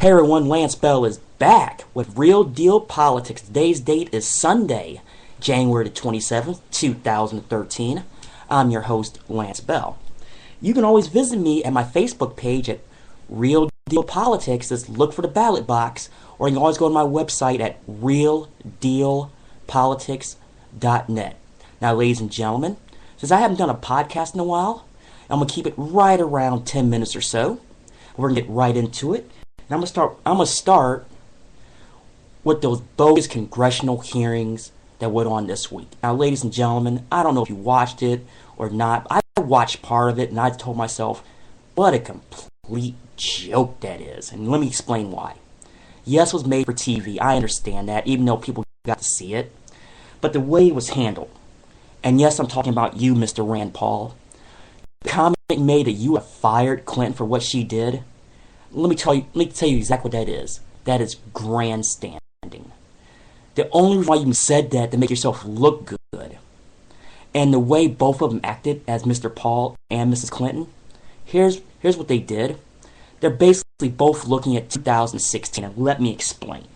Hey everyone, Lance Bell is back with Real Deal Politics. Today's date is Sunday, January the 27th, 2013. I'm your host, Lance Bell. You can always visit me at my Facebook page at Real Deal Politics. Just look for the ballot box, or you can always go to my website at realdealpolitics.net. Now, ladies and gentlemen, since I haven't done a podcast in a while, I'm going to keep it right around 10 minutes or so. We're going to get right into it. And I'm gonna start with those bogus congressional hearings that went on this week. Now, ladies and gentlemen, I don't know if you watched it or not. I watched part of it, and I told myself, what a complete joke that is. And let me explain why. Yes, it was made for TV. I understand that, even though people got to see it. But the way it was handled, and yes, I'm talking about you, Mr. Rand Paul. The comment made that you have fired Clinton for what she did. Let me tell you exactly what that is. That is grandstanding. The only reason why you said that to make yourself look good, and the way both of them acted as Mr. Paul and Mrs. Clinton, here's what they did. They're basically both looking at 2016, and let me explain.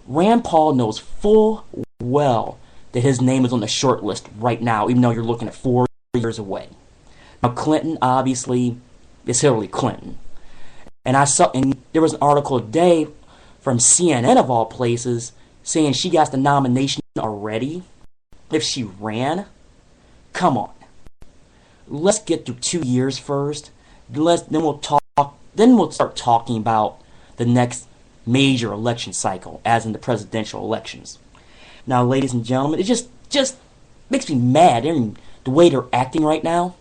Rand Paul knows full well that his name is on the short list right now, even though you're looking at 4 years away. Now, Clinton, obviously, is Hillary Clinton. And there was an article today from CNN of all places saying she got the nomination already if she ran. Come on. Let's get through 2 years first. Then we'll start talking about the next major election cycle, as in the presidential elections. Now, ladies and gentlemen, it just makes me mad the way they're acting right now.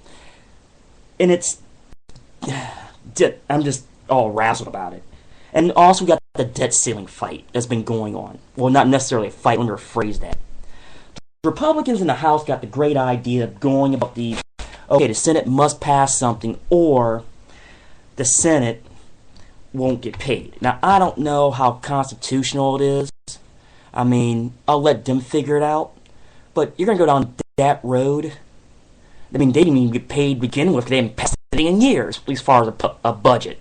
And I'm just all razzled about it. And also we got the debt ceiling fight that's been going on. Well, not necessarily a fight, let me rephrase that. The Republicans in the House got the great idea of going about the Senate must pass something or the Senate won't get paid. Now, I don't know how constitutional it is. I mean, I'll let them figure it out. But you're going to go down that road. I mean, they didn't even get paid to begin with. They haven't passed it in years, at least as far as a budget.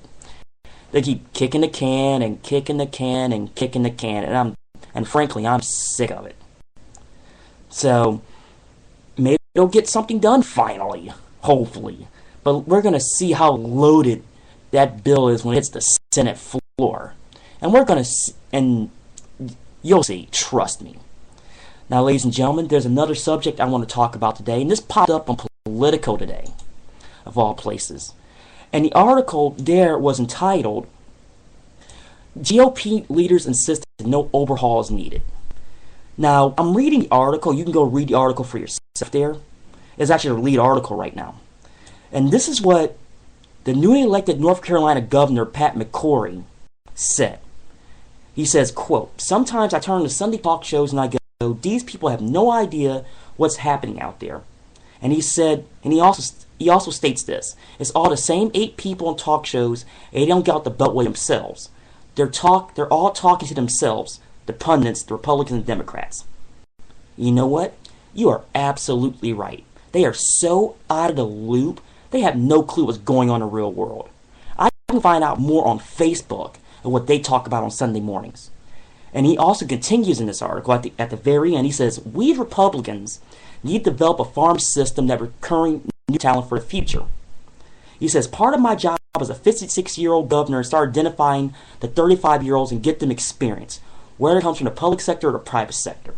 They keep kicking the can and kicking the can and kicking the can, and frankly, I'm sick of it. So maybe they'll get something done finally, hopefully. But we're gonna see how loaded that bill is when it hits the Senate floor, and you'll see. Trust me. Now, ladies and gentlemen, there's another subject I want to talk about today, and this popped up on Politico today, of all places. And the article there was entitled, GOP leaders insist that no overhaul is needed. Now, I'm reading the article. You can go read the article for yourself there. It's actually the lead article right now. And this is what the newly elected North Carolina Governor, Pat McCrory, said. He says, quote, "Sometimes I turn to Sunday talk shows and I go, these people have no idea what's happening out there." And he said, and he also states this: it's all the same 8 people on talk shows, and they don't get out the beltway themselves. They're all talking to themselves, the pundits, the Republicans and Democrats. You know what? You are absolutely right. They are so out of the loop, they have no clue what's going on in the real world. I can find out more on Facebook of what they talk about on Sunday mornings. And he also continues in this article at the very end. He says, "We Republicans need to develop a farm system that recurring new talent for the future." He says, "Part of my job as a 56-year-old governor is start identifying the 35-year-olds and get them experience, whether it comes from the public sector or the private sector."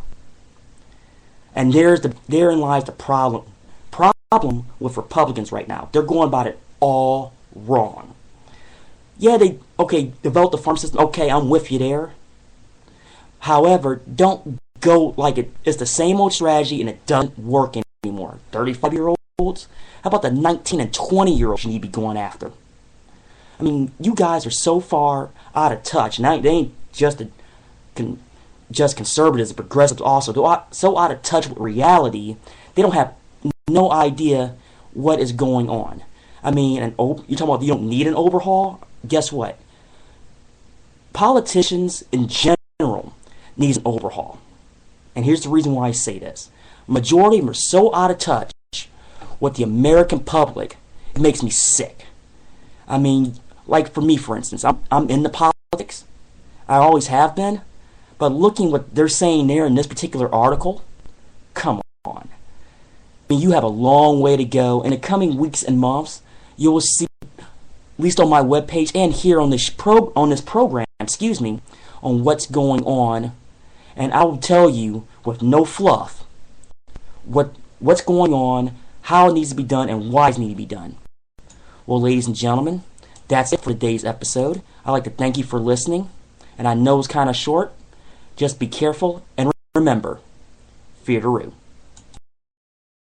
And therein lies the problem with Republicans right now. They're going about it all wrong. Yeah, develop the farm system. Okay, I'm with you there. However, don't go like it's the same old strategy and it doesn't work anymore. 35-year-olds? How about the 19 and 20-year-olds you need to be going after? I mean, you guys are so far out of touch. Now, they ain't just conservatives, progressives also. They're so out of touch with reality, they don't have no idea what is going on. I mean, you're talking about you don't need an overhaul? Guess what? Politicians in general need an overhaul. And here's the reason why I say this. Majority of them are so out of touch with the American public, it makes me sick. I mean, like for me, for instance, I'm in the I always have been. But looking what they're saying there in this particular article, come on. I mean, you have a long way to go. In the coming weeks and months, you will see, at least on my webpage and here on this program, on what's going on. And I will tell you with no fluff what's going on, how it needs to be done, and why it needs to be done. Well, ladies and gentlemen, that's it for today's episode. I'd like to thank you for listening. And I know it's kind of short. Just be careful and remember, fear the root.